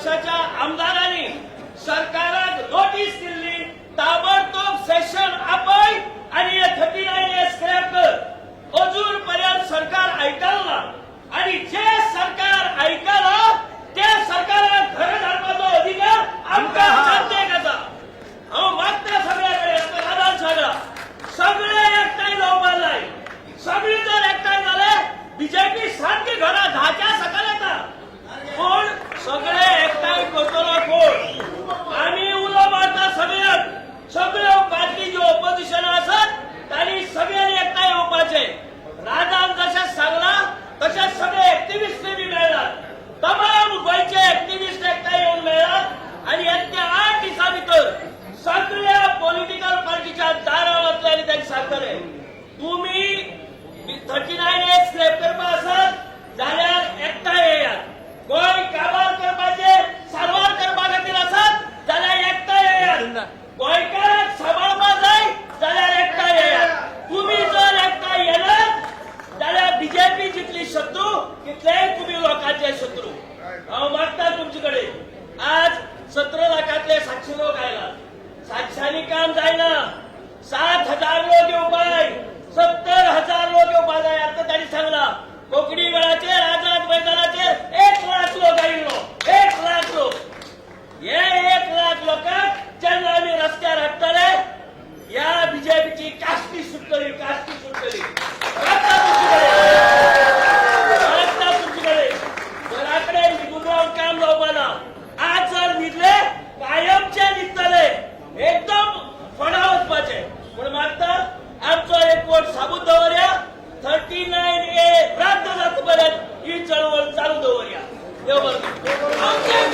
पक्षाच्या आमदारांनी सरकाराक नोटीस दिल्ली ताबडतोब सेशन आपय आणि 39A स्क्रॅप कर। अजून पर्यंत सरकार ऐकलं ना आणि जे सरकार ऐकलं त्या सरकाराला घर धाडपाचो अधिकार आमका जनतेक आसा। हांव मागता सगळ्याकडे राधान सांगला सगळे एकठांय जावपाक जाय। सगळी जर एकठांय जाले बीजेपी सारखी घरा 10च्या सकाळ येता कोण सगळे एकठांय करतलो कोण। आम्ही उलो मारता सगळ्यांक सगळ्यो पार्टी ज्यो ऑपोजिशन आसात तांणी सगळ्यांनी एकठांय येवपाचे। राधान जशें सांगला तशें सगळे एक्टिविस्ट बी मेळ्ळात। तमाम गोंयचे एक्टिविस्ट एकठांय येवन मेळ्ळात आणि येत्या 8 दिसां भितर सगळ्या पॉलिटिकल पार्टीच्या दारां वतले आनी तांकां सांगतले तुम्ही 39A स्क्रॅप करपा आसात जाल्यार एकठांय येयात। गोंय काबार करपाचे सारवार करपा खातीर आसात जाल्यार एकठांय येयात। गोंयकारांक सांबाळपा जाय जाल्यार एकठांय येयात। तुम्ही जर एकठांय येनात जाल्यार बीजेपी जितली शत्रू तितलेय तुम्ही लोकांचे शत्रू। हांव मागता तुमचे कडेन आज 17 लाखांतले 700 लोक आयला। 700नी काम जायना। 7,000 लोक येवपाय 70,000 लोक येवपा जाय। आता ताणी सांगला कोंकणी वेळाचेर आझाद मैदानाचेर 1 लाख लोक आयिल्लो। 1 लाख लोक हे 1 लाख लोकांक जेन्ना आमी रस्त्यार हाडटले ह्या बीजेपीची कास्ती सुटतली। कास्ती सुटतली। घराकडे निघून रावन काम जावपा ना। आज जर न्हिदले कायमचे न्हिदतले एकदम फणा वचपाचे म्हूण मागता आमचो एक वोट साबूत दवरया। 39A रद्द जाता पर्यंत ही चळवळ चालू दवरया। देव बरें करूं।